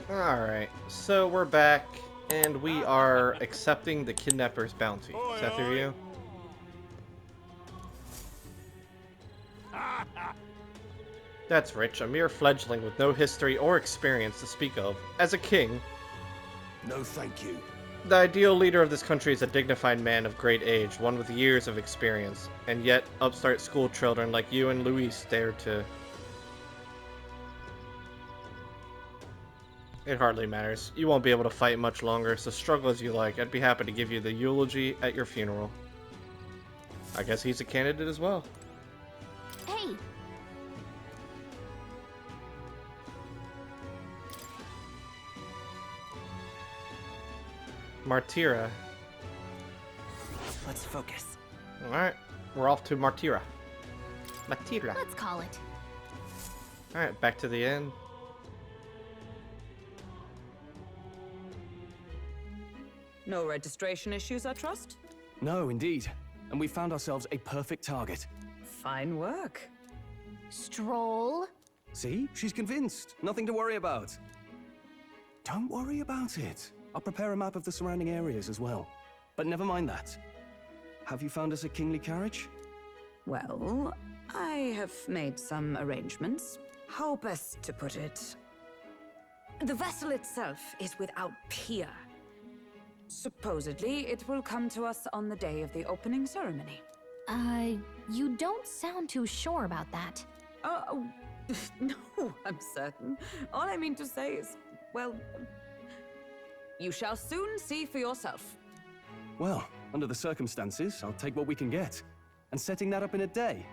Alright, so we're back, and we are accepting the kidnapper's bounty. Is that through you? That's rich, a mere fledgling with no history or experience to speak of. As a king, No, thank you. the ideal leader of this country is a dignified man of great age, one with years of experience, and yet upstart school children like you and Luis dare to... It hardly matters. You won't be able to fight much longer, so struggle as you like. I'd be happy to give you the eulogy at your funeral. I guess he's a candidate as well. Hey! Martira. Let's focus. Alright, we're off to Martira. Martira. Let's call it. Alright, back to the inn. No registration issues, I trust? No, indeed. And we found ourselves a perfect target. Fine work. Stroll. See? She's convinced. Nothing to worry about. Don't worry about it. I'll prepare a map of the surrounding areas as well. But never mind that. Have you found us a kingly carriage? Well, I have made some arrangements. How best to put it? The vessel itself is without peer. Supposedly, it will come to us on the day of the opening ceremony. You don't sound too sure about that. Oh, no, I'm certain. All I mean to say is, well, you shall soon see for yourself. Well, under the circumstances, I'll take what we can get. And setting that up in a day.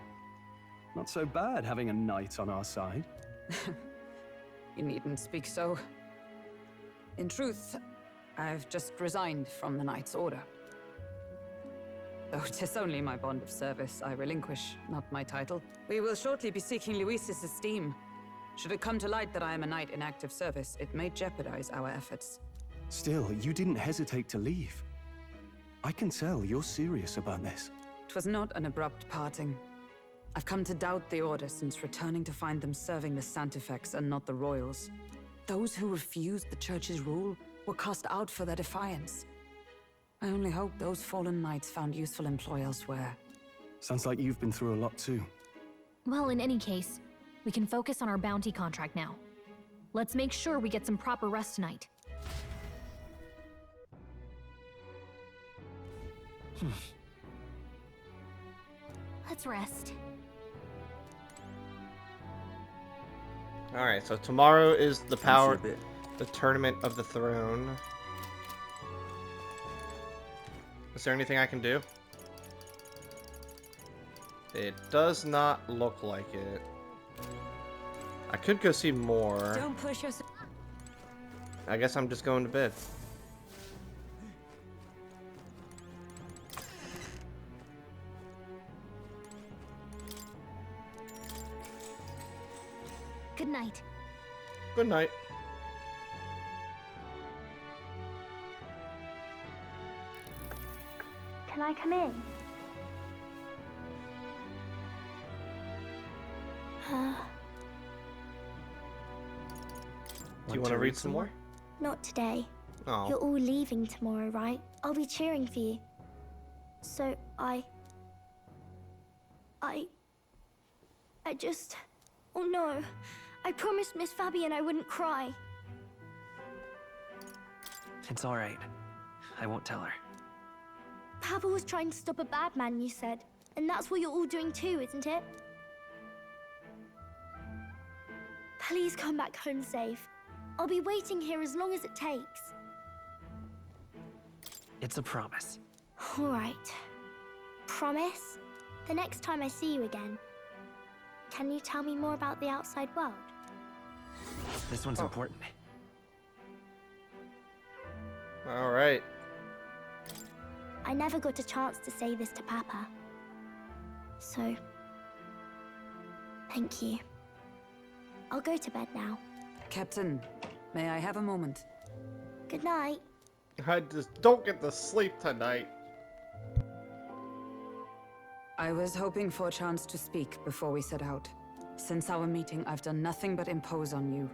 Not so bad having a knight on our side. You needn't speak so. In truth, I've just resigned from the Knight's Order. Though 'tis only my bond of service I relinquish, not my title. We will shortly be seeking Luis's esteem. Should it come to light that I am a knight in active service, it may jeopardize our efforts. Still, you didn't hesitate to leave. I can tell you're serious about this. 'Twas not an abrupt parting. I've come to doubt the Order since returning to find them serving the Santifex and not the Royals. Those who refused the Church's rule were cast out for their defiance. I only hope those fallen knights found useful employ elsewhere. Sounds like you've been through a lot too. Well, in any case, we can focus on our bounty contract now. Let's make sure we get some proper rest tonight. Let's rest. Alright, so tomorrow is the Tournament of the Throne. Is there anything I can do? It does not look like it. I could go see more. Don't push us. I guess I'm just going to bed. Good night. Good night. Can I come in? Do you want to read some more? Not today. Oh. You're all leaving tomorrow, right? I'll be cheering for you. So I just... Oh no. I promised Miss Fabian I wouldn't cry. It's all right. I won't tell her. Papa was trying to stop a bad man, you said. And that's what you're all doing too, isn't it? Please come back home safe. I'll be waiting here as long as it takes. It's a promise. All right. Promise? The next time I see you again, can you tell me more about the outside world? This one's important. Alright. I never got a chance to say this to Papa. So, thank you. I'll go to bed now. Captain, may I have a moment? Good night. I just don't get to sleep tonight. I was hoping for a chance to speak before we set out. Since our meeting, I've done nothing but impose on you.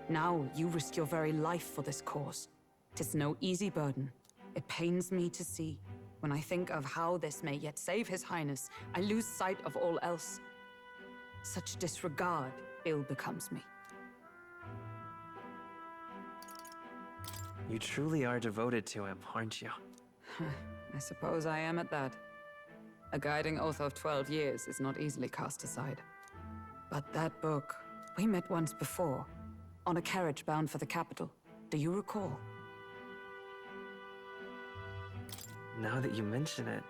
Now you risk your very life for this cause. 'Tis no easy burden. It pains me to see. When I think of how this may yet save His Highness, I lose sight of all else. Such disregard ill becomes me. You truly are devoted to him, aren't you? I suppose I am at that. A guiding oath of 12 years is not easily cast aside. But that book, we met once before, on a carriage bound for the capital. Do you recall? Now that you mention it,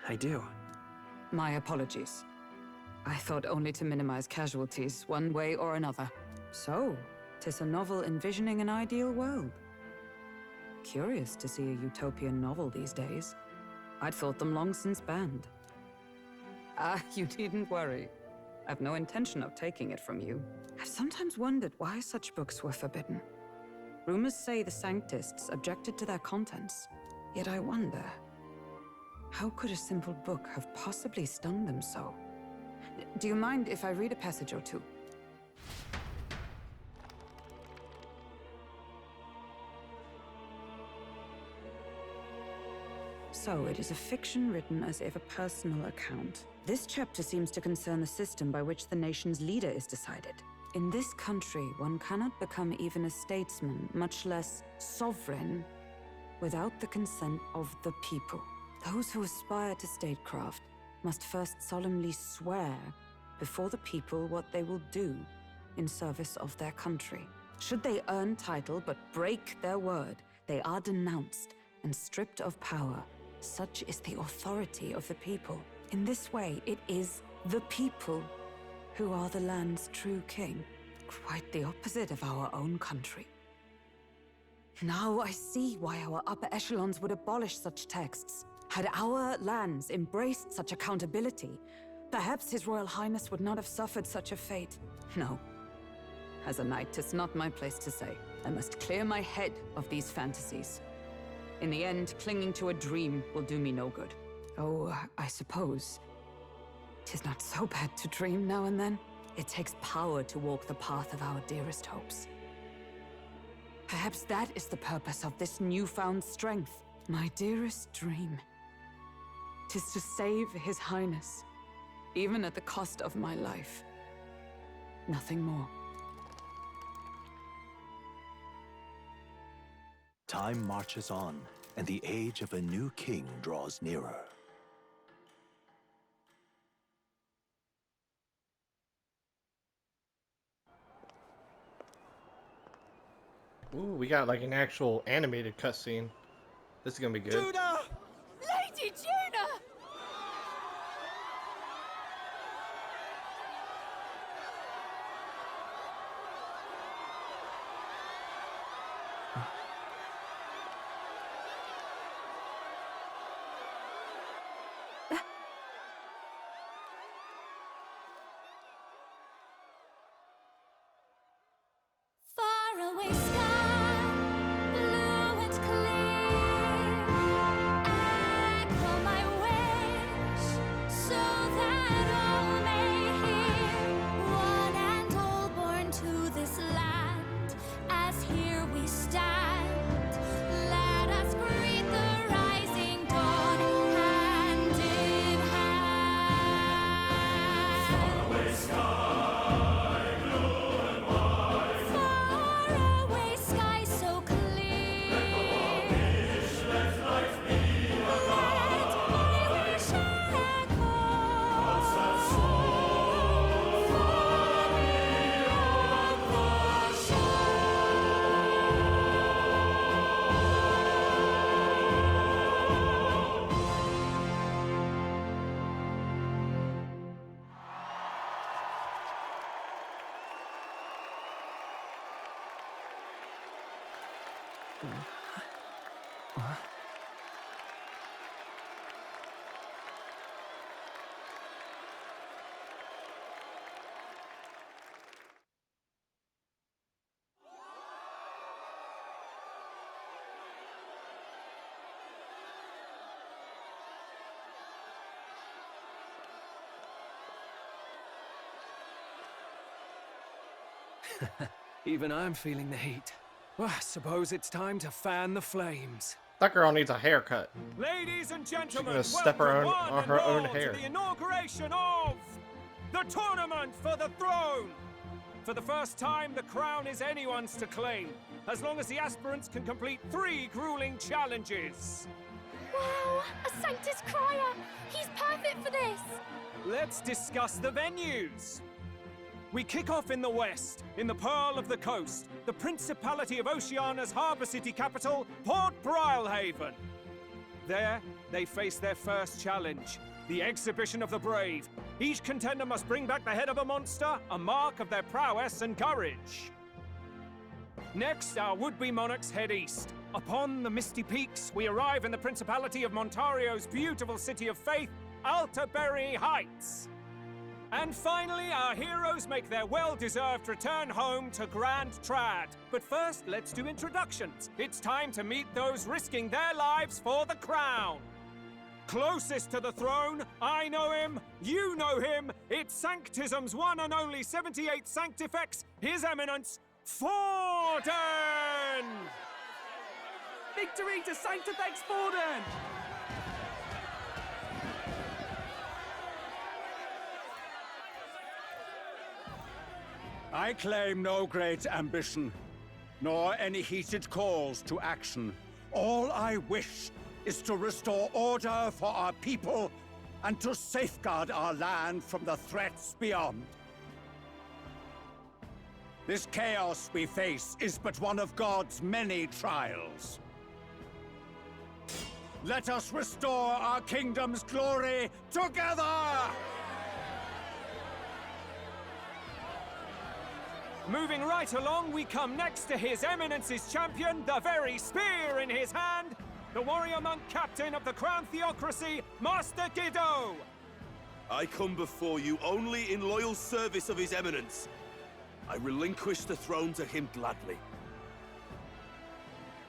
I do. My apologies. I thought only to minimize casualties, one way or another. So, 'tis a novel envisioning an ideal world. Curious to see a utopian novel these days. I'd thought them long since banned. Ah, you needn't worry. I've no intention of taking it from you. I've sometimes wondered why such books were forbidden. Rumors say the Sanctists objected to their contents. Yet I wonder, how could a simple book have possibly stung them so? Do you mind if I read a passage or two? So, it is a fiction written as if a personal account. This chapter seems to concern the system by which the nation's leader is decided. In this country, one cannot become even a statesman, much less sovereign, without the consent of the people. Those who aspire to statecraft must first solemnly swear before the people what they will do in service of their country. Should they earn title but break their word, they are denounced and stripped of power. Such is the authority of the people. In this way, it is the people who are the land's true king. Quite the opposite of our own country. Now I see why our upper echelons would abolish such texts. Had our lands embraced such accountability, perhaps His Royal Highness would not have suffered such a fate. No. As a knight, 'tis not my place to say. I must clear my head of these fantasies. In the end, clinging to a dream will do me no good. Oh, I suppose 'tis not so bad to dream now and then. It takes power to walk the path of our dearest hopes. Perhaps that is the purpose of this newfound strength. My dearest dream. 'Tis to save His Highness, even at the cost of my life. Nothing more. Time marches on, and the age of a new king draws nearer. Ooh, we got like an actual animated cutscene. This is gonna be good. Judah! Lady Juna! Faraway sky, blue and clear. Echo my wish, so that all may hear. One and all born to this land, as here we stand. Let us greet the rising dawn, hand in hand. Faraway sky so clear. Let my wish echo. Far beyond the Even I'm feeling the heat. Well, I suppose it's time to fan the flames. That girl needs a haircut. Ladies and gentlemen, gonna step her welcome on her one own and all hair. to the inauguration of the Tournament for the Throne. For the first time, the crown is anyone's to claim, as long as the aspirants can complete 3 grueling challenges. Wow, a Sanctus Crier! He's perfect for this! Let's discuss the venues. We kick off in the west, in the Pearl of the Coast, the Principality of Oceania's harbour city capital, Port Brilehaven. There, they face their first challenge, the Exhibition of the Brave. Each contender must bring back the head of a monster, a mark of their prowess and courage. Next, our would-be monarchs head east. Upon the misty peaks, we arrive in the Principality of Montario's beautiful city of faith, Altaberry Heights. And finally, our heroes make their well-deserved return home to Grand Trad. But first, let's do introductions. It's time to meet those risking their lives for the crown. Closest to the throne, I know him, you know him. It's Sanctism's one and only 78th Sanctifex, His Eminence, Forden! Victory to Sanctifex Forden! I claim no great ambition, nor any heated calls to action. All I wish is to restore order for our people and to safeguard our land from the threats beyond. This chaos we face is but one of God's many trials. Let us restore our kingdom's glory together! Moving right along, we come next to His Eminence's champion, the very spear in his hand, the warrior monk captain of the Crown Theocracy, Master Giddo! I come before you only in loyal service of His Eminence. I relinquish the throne to him gladly.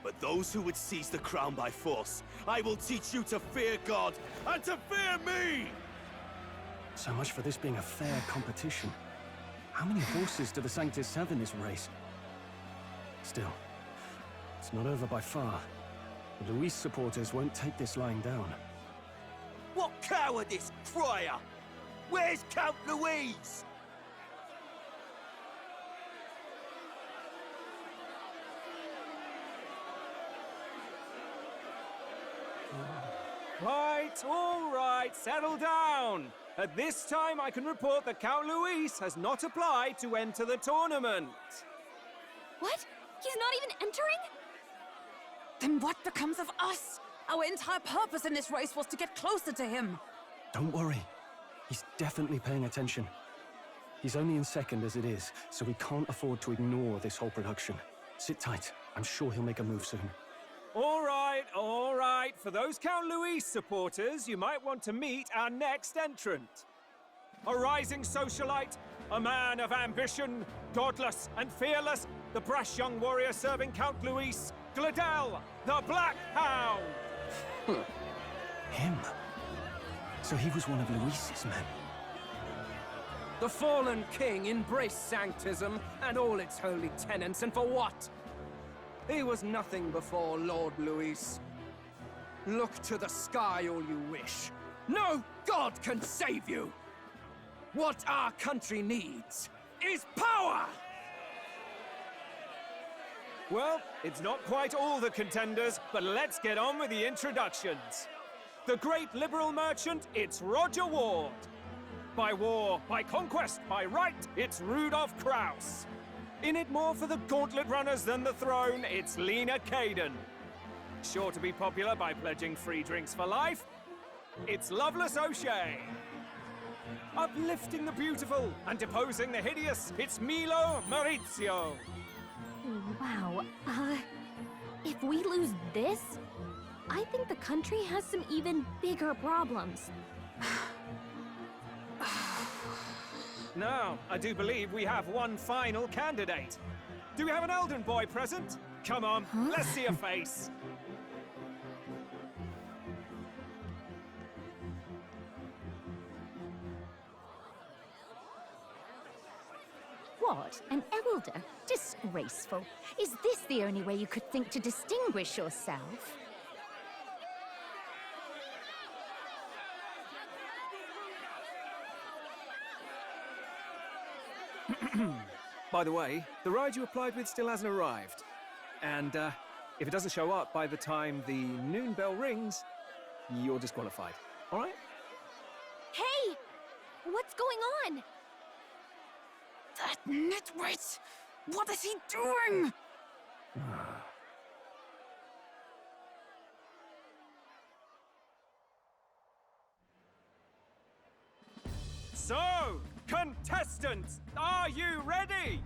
But those who would seize the crown by force, I will teach you to fear God and to fear me! So much for this being a fair competition. How many horses do the Sanctus have in this race? Still, it's not over by far. The Luis supporters won't take this lying down. What cowardice, Crier! Where's Count Louise? All right, settle down. At this time, I can report that Count Luis has not applied to enter the tournament. What? He's not even entering? Then what becomes of us? Our entire purpose in this race was to get closer to him. Don't worry. He's definitely paying attention. He's only in second as it is, so we can't afford to ignore this whole production. Sit tight. I'm sure he'll make a move soon. All right. For those Count Luis supporters, you might want to meet our next entrant. A rising socialite, a man of ambition, godless and fearless, the brash young warrior serving Count Luis, Gladel, the Black Hound. Him? So he was one of Luis's men. The fallen king embraced Sanctism and all its holy tenets, and for what? He was nothing before Lord Luis. Look to the sky all you wish. No god can save you! What our country needs is power! Well, it's not quite all the contenders, but let's get on with the introductions. The great liberal merchant, it's Roger Ward. By war, by conquest, by right, it's Rudolph Kraus. In it more for the gauntlet runners than the throne, it's Lena Caden. Sure to be popular by pledging free drinks for life, it's Loveless O'Shea. Uplifting the beautiful and deposing the hideous, it's Milo Maurizio. Wow. If we lose this, I think the country has some even bigger problems. Now, I do believe we have one final candidate. Do we have an Elden boy present? Come on, let's see a face. What? An elder? Disgraceful. Is this the only way you could think to distinguish yourself? By the way, the ride you applied with still hasn't arrived. And if it doesn't show up by the time the noon bell rings, you're disqualified. All right? Hey! What's going on? That nitwit! What is he doing? So, contestants, are you ready?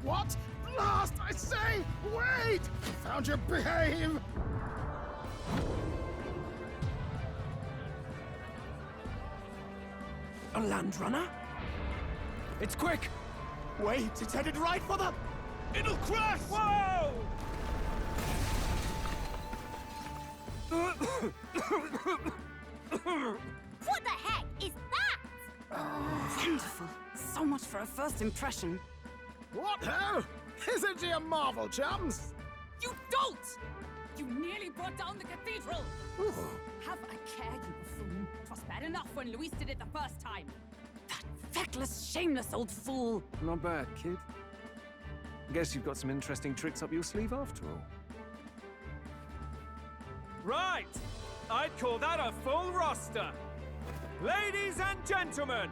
What? Blast, I say! Wait! Found your behave! A land runner? It's quick! Wait, it's headed right for the... It'll crash! Whoa! What the heck is that? Wonderful. So much for a first impression. What ho? Isn't he a marvel, chums? You dolt! You nearly brought down the cathedral! Have a care, you buffoon. 'Twas bad enough when Luis did it the first time. That feckless, shameless old fool! Not bad, kid. Guess you've got some interesting tricks up your sleeve after all. Right! I'd call that a full roster. Ladies and gentlemen,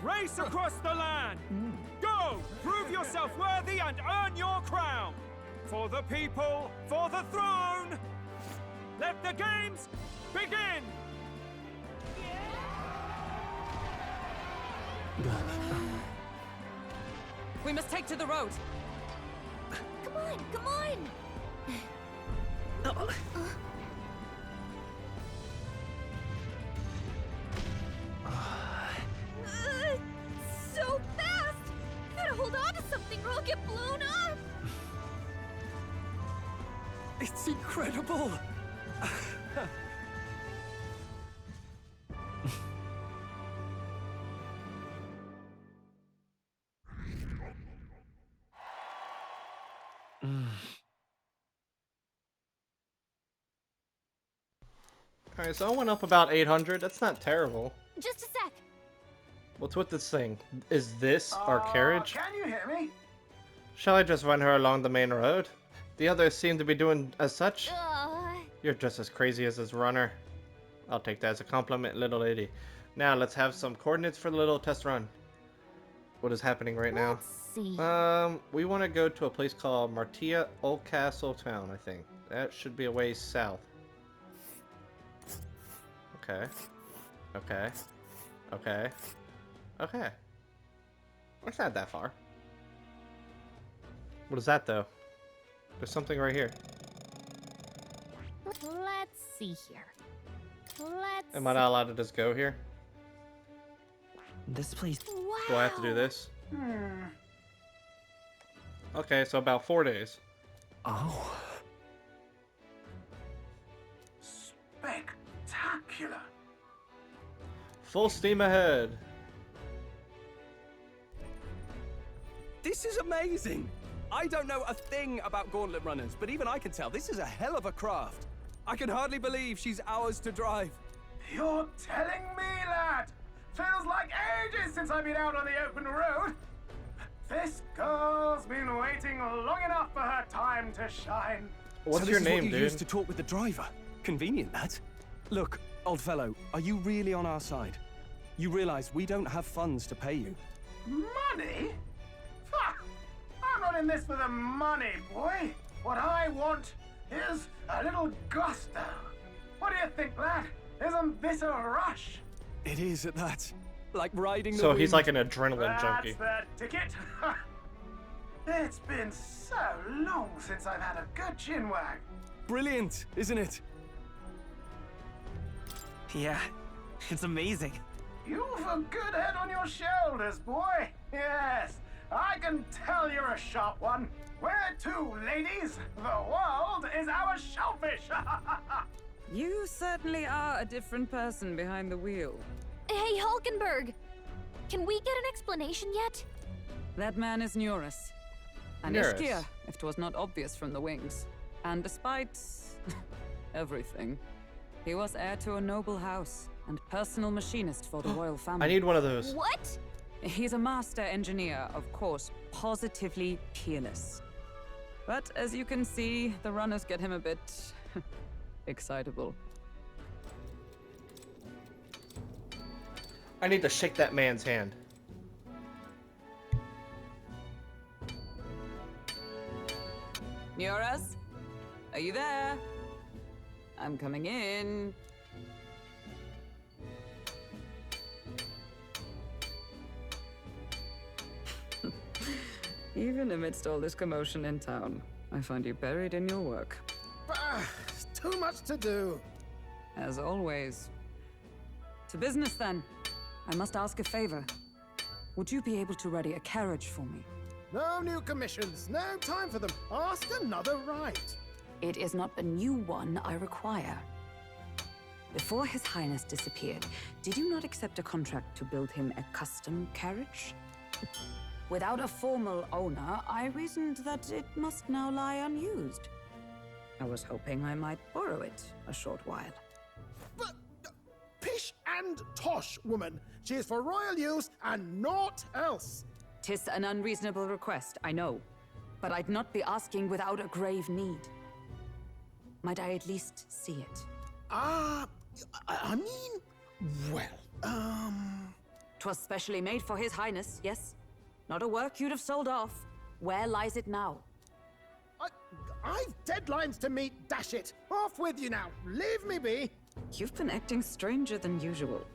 race across the land. Go! Prove yourself worthy and earn your crown. For the people, for the throne. Let the games begin! We must take to the road. Come on, come on! So fast! Gotta hold on to something or I'll get blown up! It's incredible! Alright, so I went up about 800. That's not terrible. Just a sec. What's with this thing? Is this our carriage? Can you hear me? Shall I just run her along the main road? The others seem to be doing as such. Uh, You're just as crazy as this runner. I'll take that as a compliment, little lady. Now, let's have some coordinates for the little test run. What is happening right now? let's see. We want to go to a place called Martia Old Castle Town, I think. That should be a ways south. Okay. Okay. Okay. Okay. It's not that far. What is that, though? There's something right here. Let's see here. Let's Am I not allowed to just go here? This place. Wow. Do I have to do this? Okay, so about 4 days. Oh. Spectacular. Full steam ahead. This is amazing! I don't know a thing about gauntlet runners, but even I can tell this is a hell of a craft. I can hardly believe she's ours to drive. You're telling me, lad? Feels like ages since I've been out on the open road. This girl's been waiting long enough for her time to shine. What's so your this name, is what you dude? used to talk with the driver. Convenient, that. Look, old fellow, are you really on our side? You realize we don't have funds to pay you. Money? Ha! I'm not in this for the money, boy. What I want is a little gusto. What do you think, lad? Isn't this a rush? It is at that. Like riding the So wind. he's like an adrenaline junkie. That's the ticket. It's been so long since I've had a good chinwag. Brilliant, isn't it? Yeah, it's amazing. You've a good head on your shoulders, boy. Yes, I can tell you're a sharp one. Where to, ladies? The world is our shellfish. You certainly are a different person behind the wheel. Hey, Hulkenberg! Can we get an explanation yet? That man is Neurus. And Neurus. Ishkia, if 'twas not obvious from the wings. And despite everything, he was heir to a noble house and personal machinist for the royal family. I need one of those. What? He's a master engineer, of course, positively peerless. But as you can see, the runners get him a bit excitable. I need to shake that man's hand. Neurus? Are you there? I'm coming in. Even amidst all this commotion in town, I find you buried in your work. Too much to do. As always. To business, then. I must ask a favor. Would you be able to ready a carriage for me? No new commissions. No time for them. Ask another right. It is not a new one I require. Before His Highness disappeared, did you not accept a contract to build him a custom carriage? Without a formal owner, I reasoned that it must now lie unused. I was hoping I might borrow it a short while. But, pish and tosh, woman. She is for royal use and naught else. 'Tis an unreasonable request, I know. But I'd not be asking without a grave need. Might I at least see it? I mean, well, 'Twas specially made for His Highness, yes? Not a work you'd have sold off. Where lies it now? I've deadlines to meet, dash it. Off with you now. Leave me be. You've been acting stranger than usual.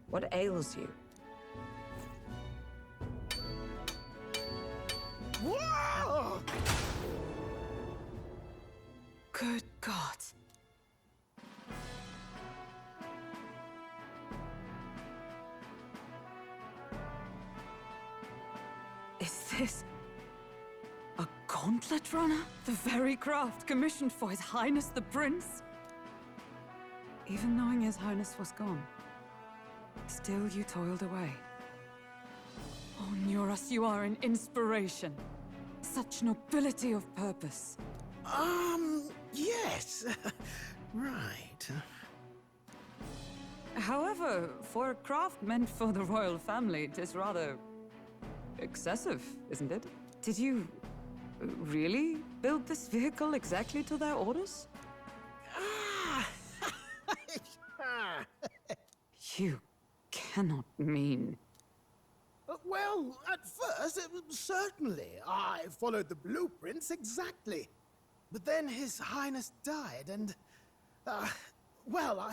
What ails you? Whoa! Good God. Is this a gauntlet runner? The very craft commissioned for His Highness the Prince? Even knowing His Highness was gone, still you toiled away. Oh, Neurus, you are an inspiration. Such nobility of purpose. Yes. Right. However, for a craft meant for the royal family, it is rather excessive, isn't it? Did you really build this vehicle exactly to their orders? You cannot mean... Well, at first, certainly. I followed the blueprints exactly. But then His Highness died, and... well,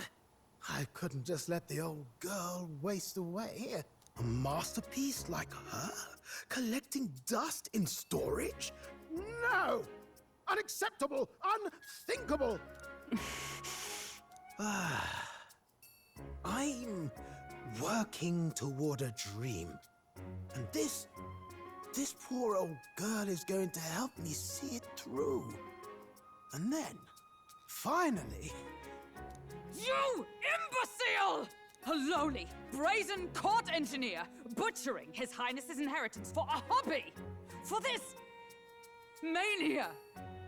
I couldn't just let the old girl waste away. A masterpiece like her? Collecting dust in storage? No! Unacceptable! Unthinkable! I'm working toward a dream. And this poor old girl is going to help me see it through. And then, finally... You imbecile! A lowly, brazen court engineer butchering His Highness's inheritance for a hobby! For this mania!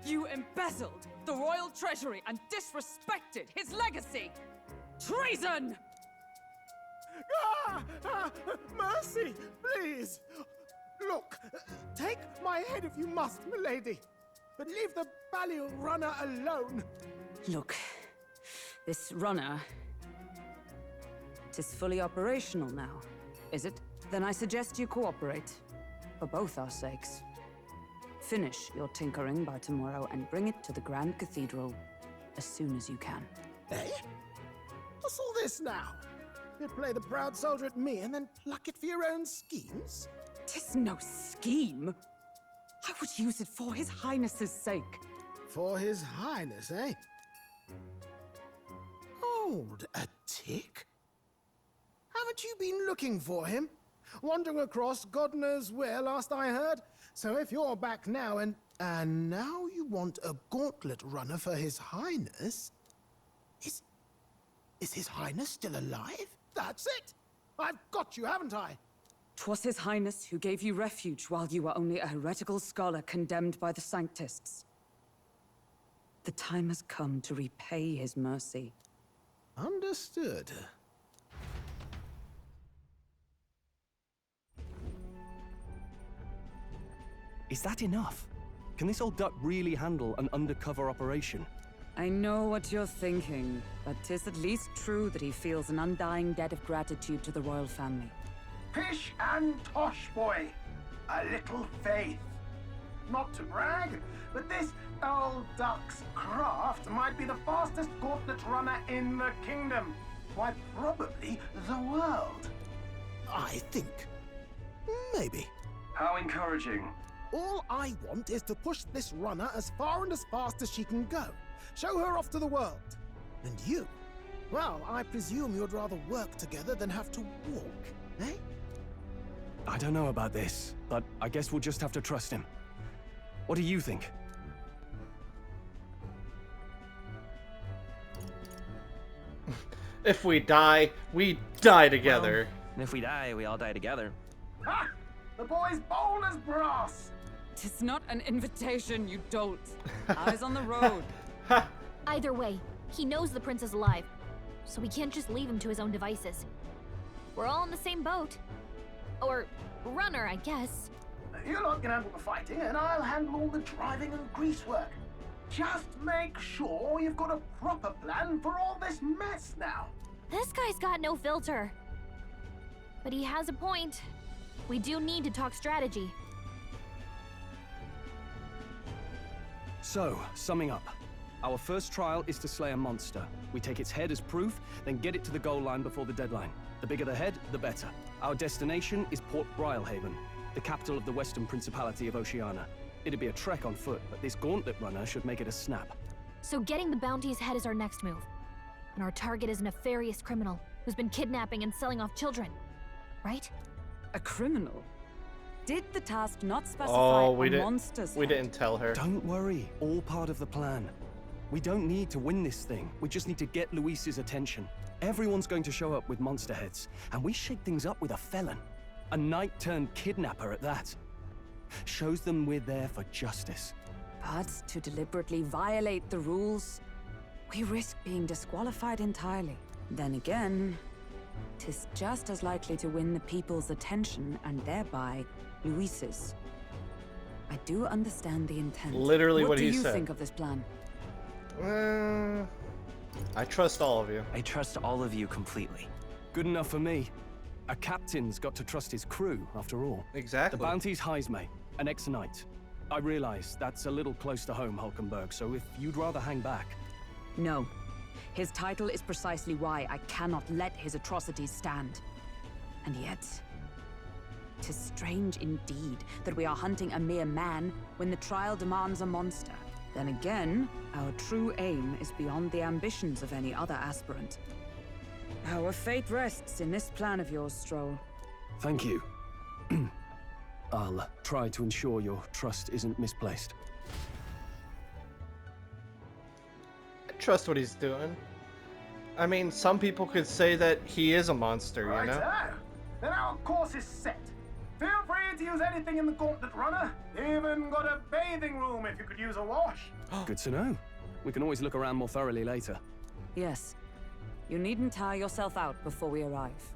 You embezzled the royal treasury and disrespected his legacy! Treason! Mercy, please! Look, take my head if you must, milady. But leave the Balliol runner alone. Look, this runner... It is fully operational now, is it? Then I suggest you cooperate, for both our sakes. Finish your tinkering by tomorrow and bring it to the Grand Cathedral as soon as you can. Eh? What's all this now? You play the proud soldier at me and then pluck it for your own schemes? 'Tis no scheme. I would use it for His Highness's sake. For His Highness, eh? Hold a tick. Haven't you been looking for him? Wandering across God knows where, last I heard. So if you're back now and now you want a gauntlet runner for His Highness, Is His Highness still alive? That's it! I've got you, haven't I? 'Twas His Highness who gave you refuge while you were only a heretical scholar condemned by the Sanctists. The time has come to repay his mercy. Understood. Is that enough? Can this old duck really handle an undercover operation? I know what you're thinking, but 'tis at least true that he feels an undying debt of gratitude to the royal family. Pish and tosh, boy. A little faith. Not to brag, but this old duck's craft might be the fastest gauntlet runner in the kingdom. Why, probably the world. I think. Maybe. How encouraging. All I want is to push this runner as far and as fast as she can go. Show her off to the world. And you? Well, I presume you'd rather work together than have to walk, eh? I don't know about this, but I guess we'll just have to trust him. What do you think? If we die, we die together. Well, if we die, we all die together. Ha! The boy's bold as brass. 'Tis not an invitation, you dolt. Eyes on the road. Either way, he knows the prince is alive, so we can't just leave him to his own devices. We're all in the same boat. Or runner, I guess. You lot can handle the fighting, and I'll handle all the driving and greasework. Just make sure you've got a proper plan for all this mess now. This guy's got no filter. But he has a point. We do need to talk strategy. So, summing up. Our first trial is to slay a monster. We take its head as proof, then get it to the goal line before the deadline. The bigger the head, the better. Our destination is Port Brilehaven, the capital of the Western Principality of Oceania. It'd be a trek on foot, but this gauntlet runner should make it a snap. So getting the bounty's head is our next move. And our target is a nefarious criminal who's been kidnapping and selling off children. Right? A criminal? Did the task not specify monsters? We didn't tell her. Don't worry, all part of the plan. We don't need to win this thing. We just need to get Luis's attention. Everyone's going to show up with monster heads, and we shake things up with a felon. A knight-turned-kidnapper at that. Shows them we're there for justice. But to deliberately violate the rules, we risk being disqualified entirely. Then again, 'tis just as likely to win the people's attention and thereby Luis's. I do understand the intent. Literally what he said. What do you think of this plan? I trust all of you. I trust all of you completely. Good enough for me. A captain's got to trust his crew, after all. Exactly. The bounty's Heismay, an ex-knight. I realize that's a little close to home, Hulkenberg, so if you'd rather hang back... No. His title is precisely why I cannot let his atrocities stand. And yet, 'tis strange indeed that we are hunting a mere man when the trial demands a monster. Then again, our true aim is beyond the ambitions of any other aspirant. Our fate rests in this plan of yours, Stroll. Thank you. I'll try to ensure your trust isn't misplaced. I trust what he's doing. I mean, some people could say that he is a monster, you know? Right, then our course is set. Feel free to use anything in the gauntlet runner. Even got a bathing room if you could use a wash. Good to know. We can always look around more thoroughly later. Yes. You needn't tire yourself out before we arrive.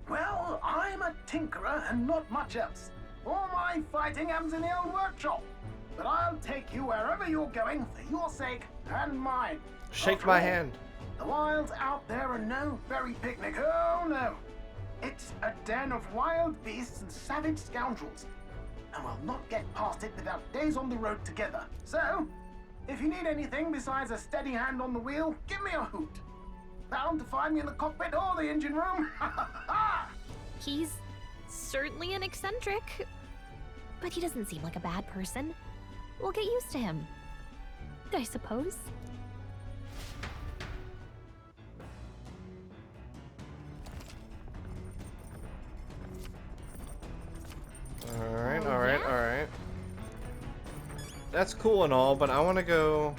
Well, I'm a tinkerer and not much else. All my fighting happens in the old workshop. But I'll take you wherever you're going for your sake and mine. Shake After my all, hand. The wilds out there are no fairy picnic. Oh no. It's a den of wild beasts and savage scoundrels. And we'll not get past it without days on the road together. So, if you need anything besides a steady hand on the wheel, give me a hoot. Bound to find me in the cockpit or the engine room. He's certainly an eccentric, but he doesn't seem like a bad person. We'll get used to him, I suppose. Alright. That's cool and all, but I want to go...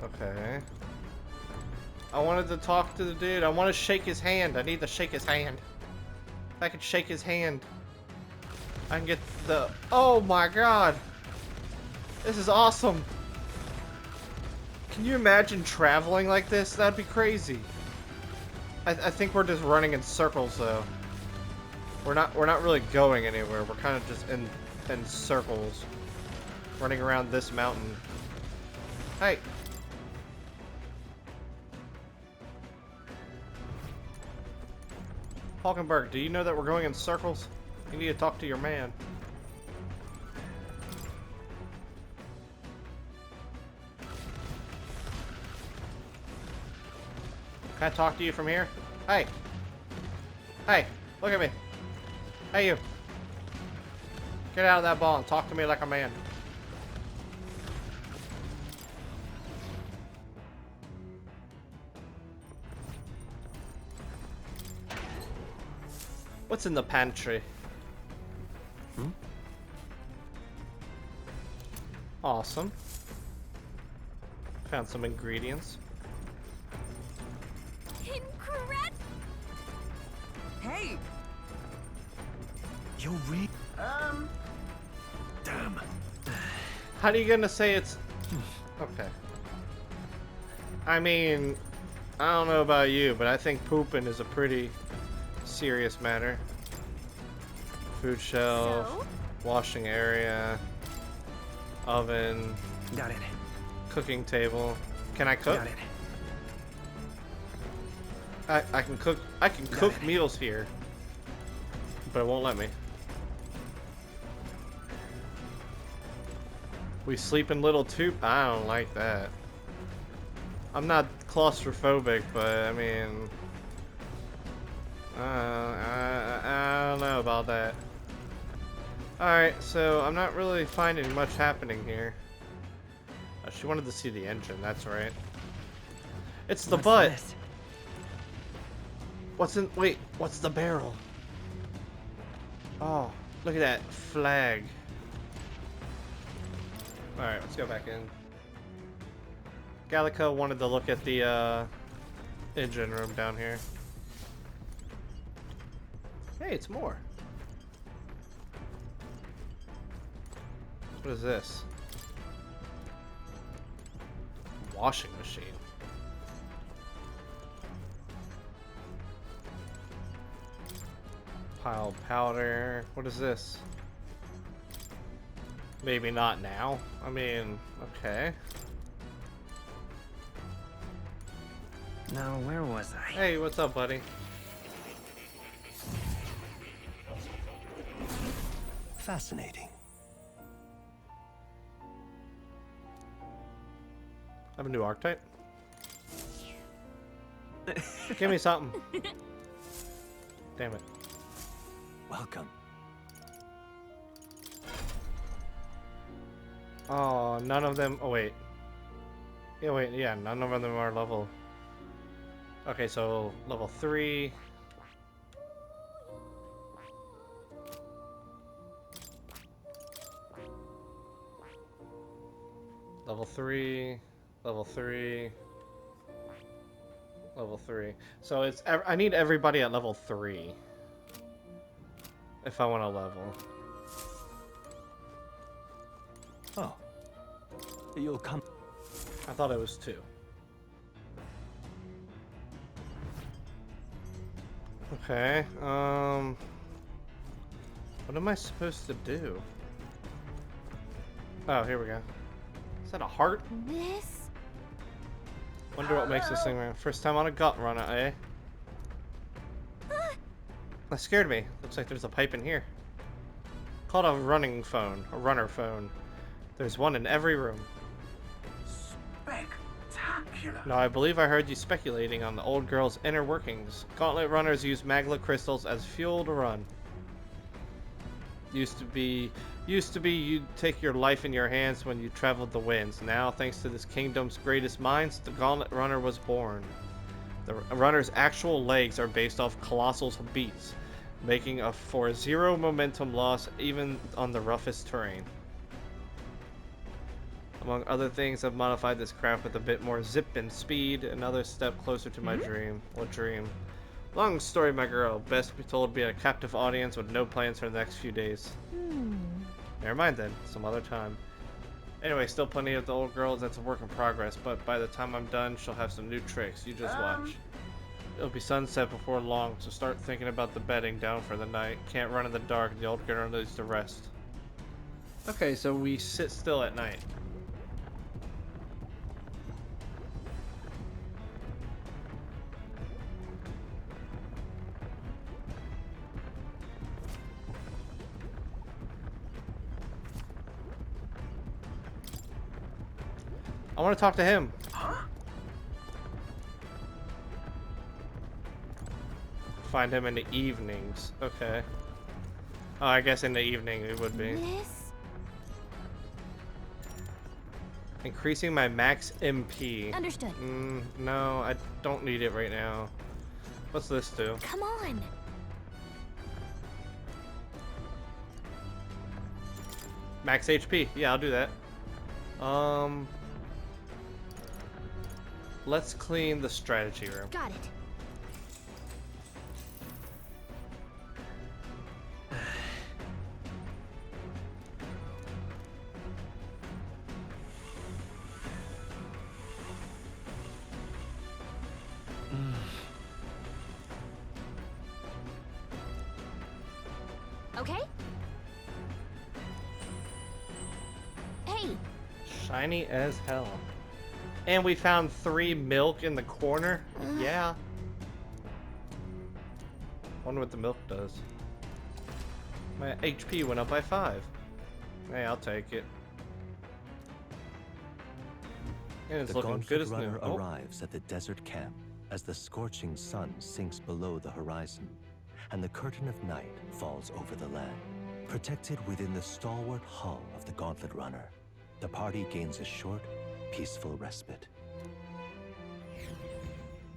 Okay. I wanted to talk to the dude. I want to shake his hand. I need to shake his hand. If I could shake his hand, I can get the... Oh my god! This is awesome! Can you imagine traveling like this? That'd be crazy. I think we're just running in circles though. We're not really going anywhere. We're kind of just in circles. Running around this mountain. Hey! Falkenberg, do you know that we're going in circles? You need to talk to your man. Can I talk to you from here? Hey! Hey! Look at me! Hey you! Get out of that ball and talk to me like a man. What's in the pantry? Hmm? Awesome. Found some ingredients. Incredible! Hey! You're Damn. How are you gonna say it's... Okay. I mean, I don't know about you, but I think pooping is a pretty serious matter. Food shelf, washing area, oven, Got it. cooking table. Can I cook? Got it. I can cook. I can cook meals here, but it won't let me. We sleep in little tube. I don't like that. I'm not claustrophobic, but I mean, I don't know about that. All right, so I'm not really finding much happening here. She wanted to see the engine. That's right. It's the butt. This? What's in? Wait, what's the barrel? Oh, look at that flag. All right, let's go back in. Gallico wanted to look at the engine room down here. Hey, it's more. What is this? Washing machine. Piled powder. What is this? Maybe not now. I mean, okay. Now, where was I? Hey, what's up, buddy? Fascinating. I have a new archetype. Give me something. Damn it. Welcome. Oh, none of them. Oh, wait. Yeah, wait. Yeah, none of them are level. Okay, so level 3. Level 3. Level 3. Level 3. So it's. I need everybody at level 3. If I want to level. Oh. You'll come. I thought it was 2. Okay, what am I supposed to do? Oh, here we go. Is that a heart? This? Wonder what makes this thing run. First time on a gut run, eh? That scared me. Looks like there's a pipe in here. Called a running phone, a runner phone. There's one in every room. Spectacular. Now, I believe I heard you speculating on the old girl's inner workings. Gauntlet runners use magma crystals as fuel to run. Used to be you'd take your life in your hands when you traveled the winds. Now, thanks to this kingdom's greatest minds, the Gauntlet runner was born. The runner's actual legs are based off colossal beats, making for 0 momentum loss even on the roughest terrain. Among other things, I've modified this craft with a bit more zip and speed, another step closer to my dream. What dream? Long story, my girl. Best be told be a captive audience with no plans for the next few days. Never mind then, some other time. Anyway, still plenty of the old girls, that's a work in progress, but by the time I'm done, she'll have some new tricks. You just watch. It'll be sunset before long, so start thinking about the bedding down for the night. Can't run in the dark, the old girl needs to rest. Okay, so we sit still at night. I want to talk to him. Find him in the evenings. Okay. Oh, I guess in the evening it would be. Increasing my max MP. Understood. No, I don't need it right now. What's this do? Come on. Max HP. Yeah, I'll do that. Let's clean the strategy room. Got it. Okay. Hey. Shiny as hell. And we found 3 milk in the corner. Yeah. Wonder what the milk does. My HP went up by 5. Hey, I'll take it. And it's The looking good Gauntlet as new. Runner Oh. arrives at the desert camp as the scorching sun sinks below the horizon, and the curtain of night falls over the land. Protected within the stalwart hull of the Gauntlet Runner, the party gains a short, peaceful respite.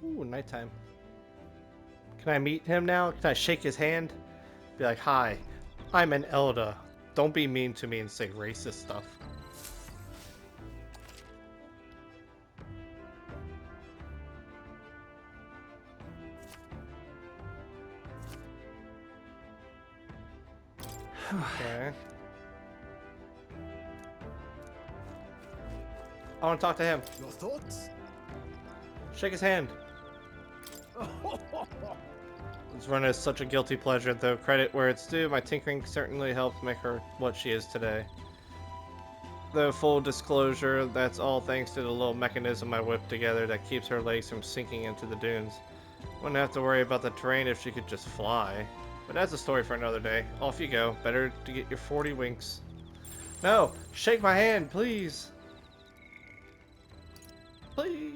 Ooh, nighttime. Can I meet him now? Can I shake his hand? Be like, hi, I'm an Elder. Don't be mean to me and say racist stuff. Okay. I want to talk to him. Your thoughts? Shake his hand. This run is such a guilty pleasure, though credit where it's due. My tinkering certainly helped make her what she is today. Though full disclosure, that's all thanks to the little mechanism I whipped together that keeps her legs from sinking into the dunes. Wouldn't have to worry about the terrain if she could just fly. But that's a story for another day. Off you go. Better to get your 40 winks. No! Shake my hand, please! Please!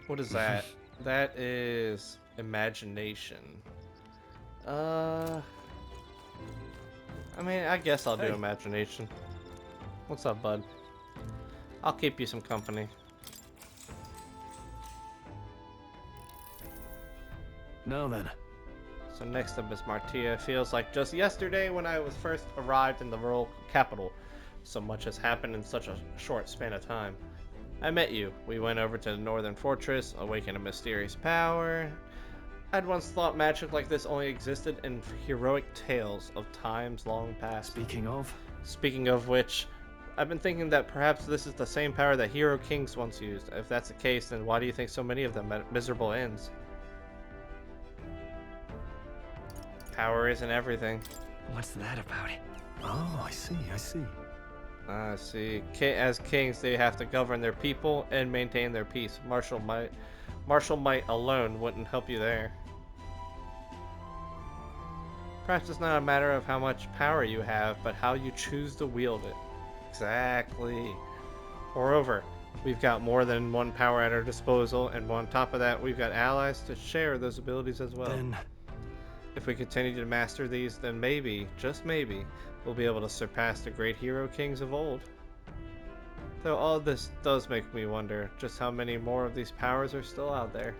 What is that? That is imagination. I mean, I guess I'll do imagination. What's up, bud? I'll keep you some company. Now then. So next up is Martia. Feels like just yesterday when I was first arrived in the rural capital. So much has happened in such a short span of time. I met you. We went over to the northern fortress, awakened a mysterious power. I'd once thought magic like this only existed in heroic tales of times long past. Speaking of which, I've been thinking that perhaps this is the same power that hero kings once used. If that's the case, then why do you think so many of them met miserable ends? Power isn't everything. What's that about? Oh, I see. I see. As kings, they have to govern their people and maintain their peace. Martial might alone wouldn't help you there. Perhaps it's not a matter of how much power you have, but how you choose to wield it. Exactly. Moreover, we've got more than one power at our disposal, and on top of that, we've got allies to share those abilities as well. If we continue to master these, then maybe, just maybe, we'll be able to surpass the great hero kings of old. Though all this does make me wonder just how many more of these powers are still out there.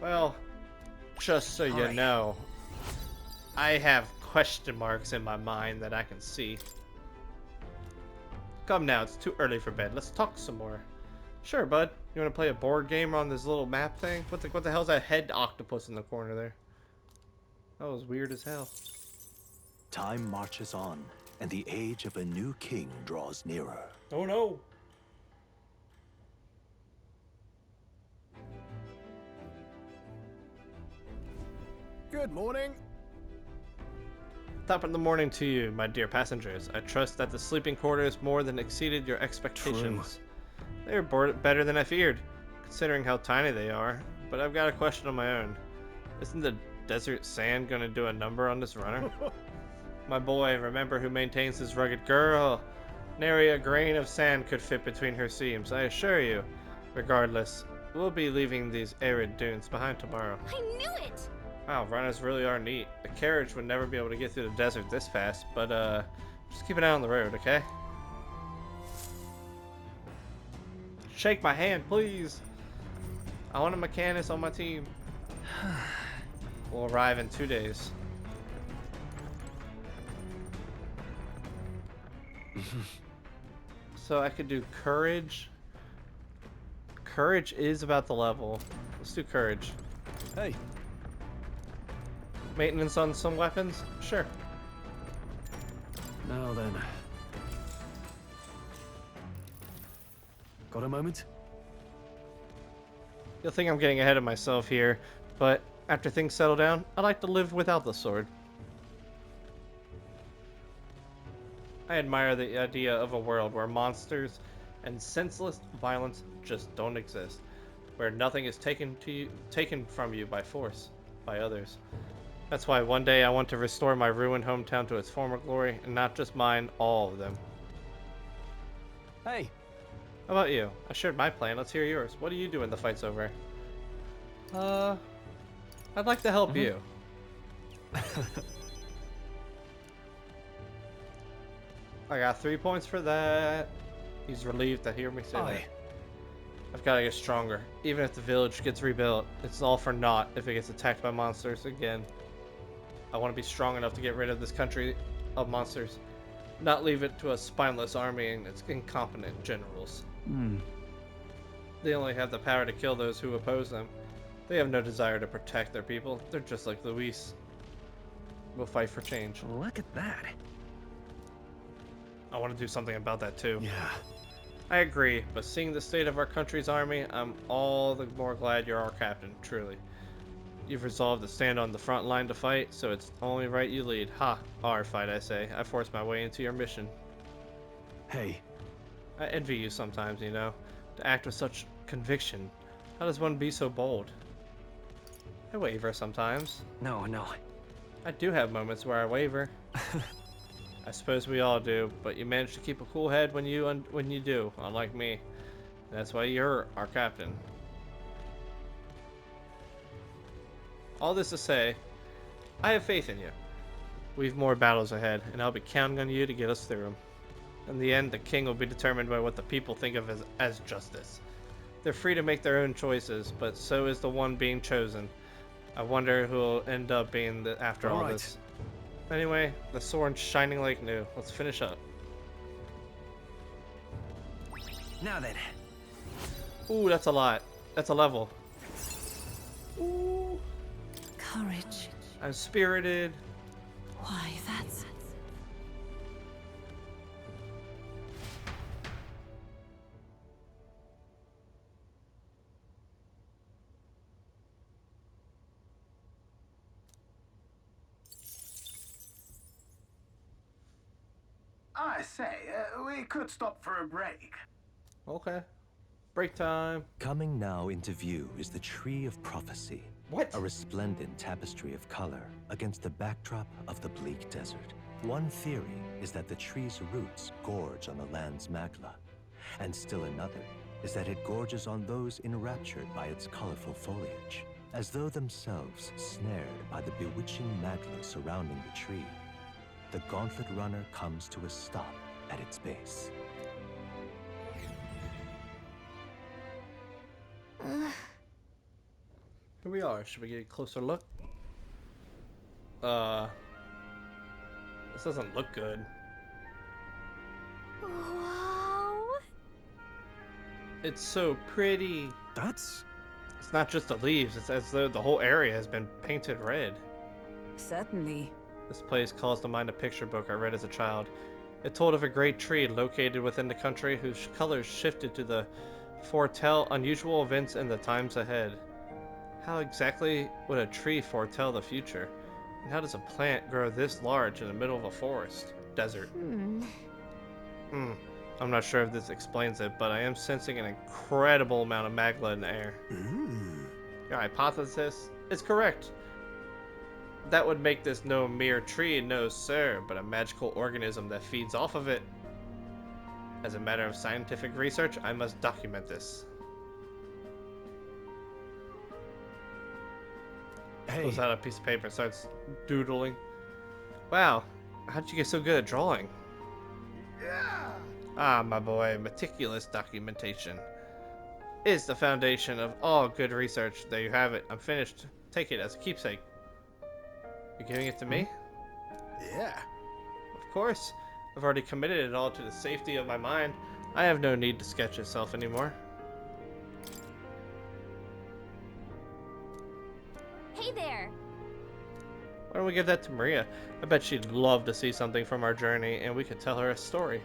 Well, just so you know, I have question marks in my mind that I can see. Come now, it's too early for bed. Let's talk some more. Sure, bud. You want to play a board game on this little map thing? What the hell's that head octopus in the corner there? That was weird as hell. Time marches on, and the age of a new king draws nearer. Oh no! Good morning. Top of the morning to you, my dear passengers. I trust that the sleeping quarters more than exceeded your expectations. They are better than I feared, considering how tiny they are. But I've got a question of my own. Isn't the desert sand gonna do a number on this runner? My boy, remember who maintains this rugged girl. Nary a grain of sand could fit between her seams, I assure you. Regardless, we'll be leaving these arid dunes behind tomorrow. I knew it! Wow, runners really are neat. A carriage would never be able to get through the desert this fast, but just keep an eye on the road, okay? Shake my hand, please! I want a mechanist on my team. We'll arrive in 2 days. So I could do courage. Courage is about the level. Let's do courage. Hey. Maintenance on some weapons? Sure. Now then. Got a moment? You'll think I'm getting ahead of myself here, but after things settle down, I'd like to live without the sword. I admire the idea of a world where monsters and senseless violence just don't exist, where nothing is taken from you by force, by others. That's why one day I want to restore my ruined hometown to its former glory, and not just mine, all of them. Hey. How about you? I shared my plan. Let's hear yours. What do you do when the fight's over? I'd like to help you. I got 3 points for that. He's relieved to hear me say that. I've got to get stronger. Even if the village gets rebuilt, it's all for naught if it gets attacked by monsters again. I want to be strong enough to get rid of this country of monsters. Not leave it to a spineless army and its incompetent generals. They only have the power to kill those who oppose them. They have no desire to protect their people. They're just like Luis. We'll fight for change. Look at that. I want to do something about that too. Yeah. I agree, but seeing the state of our country's army, I'm all the more glad you're our captain, truly. You've resolved to stand on the front line to fight, so it's only right you lead. Ha! Our fight, I say. I forced my way into your mission. Hey. I envy you sometimes, you know. To act with such conviction. How does one be so bold? I waver sometimes. No. I do have moments where I waver. I suppose we all do, but you manage to keep a cool head when you do, unlike me. That's why you're our captain. All this to say, I have faith in you. We've more battles ahead, and I'll be counting on you to get us through them. In the end, the king will be determined by what the people think of as justice. They're free to make their own choices, but so is the one being chosen. I wonder who will end up being after all this. Anyway, the sword's shining like new. Let's finish up. Now then. Ooh, that's a lot. That's a level. Ooh. Courage. I'm spirited. Why, that's... I say, we could stop for a break. Okay. Break time. Coming now into view is the Tree of Prophecy. What? A resplendent tapestry of color against the backdrop of the bleak desert. One theory is that the tree's roots gorge on the land's magla, and still another is that it gorges on those enraptured by its colorful foliage, as though themselves snared by the bewitching magla surrounding the tree. The Gauntlet Runner comes to a stop at its base. Here we are. Should we get a closer look? This doesn't look good. Wow. It's so pretty. That's... It's not just the leaves, it's as though the whole area has been painted red. Certainly. This place calls to mind a picture book I read as a child. It told of a great tree located within the country whose colors shifted to foretell unusual events in the times ahead. How exactly would a tree foretell the future? And how does a plant grow this large in the middle of a forest? Desert. I'm not sure if this explains it, but I am sensing an incredible amount of magma in the air. Your hypothesis is correct. That would make this no mere tree, no sir, but a magical organism that feeds off of it. As a matter of scientific research, I must document this. Hey. Pulls out a piece of paper and starts doodling. Wow, how did you get so good at drawing? Yeah. Ah, my boy, meticulous documentation is the foundation of all good research. There you have it. I'm finished. Take it as a keepsake. You're giving it to me? Yeah. Of course. I've already committed it all to the safety of my mind. I have no need to sketch itself anymore. Hey there. Why don't we give that to Maria? I bet she'd love to see something from our journey, and we could tell her a story.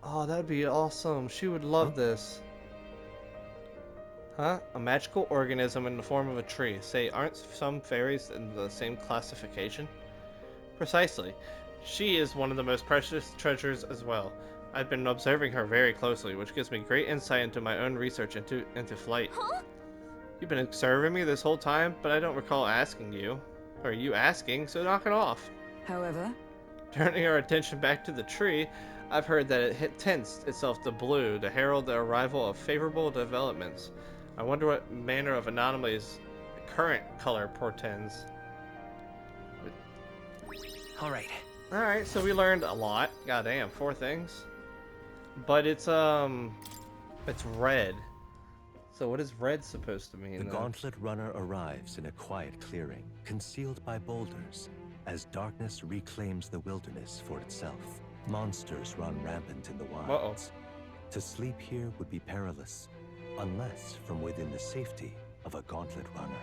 Oh, that'd be awesome. She would love this. Huh? A magical organism in the form of a tree. Say, aren't some fairies in the same classification? Precisely. She is one of the most precious treasures as well. I've been observing her very closely, which gives me great insight into my own research into flight. Huh? You've been observing me this whole time, but I don't recall asking you. Or you asking, so knock it off. However? Turning our attention back to the tree, I've heard that it tensed itself to blue to herald the arrival of favorable developments. I wonder what manner of anomalies the current color portends. Alright, so we learned a lot. Goddamn, 4 things. But it's red. So what is red supposed to mean? The then? Gauntlet Runner arrives in a quiet clearing, concealed by boulders, as darkness reclaims the wilderness for itself. Monsters run rampant in the wilds. To sleep here would be perilous, unless from within the safety of a Gauntlet Runner.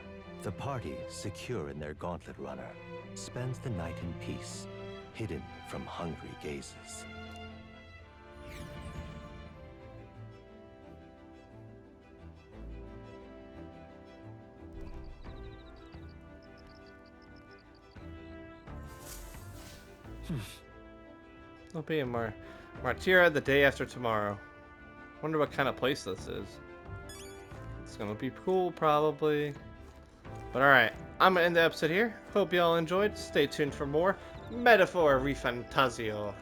The party, secure in their Gauntlet Runner, spends the night in peace, hidden from hungry gazes. I'll be in Martira the day after tomorrow. Wonder what kind of place this is. It's gonna be cool, probably. But alright, I'm gonna end the episode here. Hope y'all enjoyed. Stay tuned for more Metaphor ReFantazio.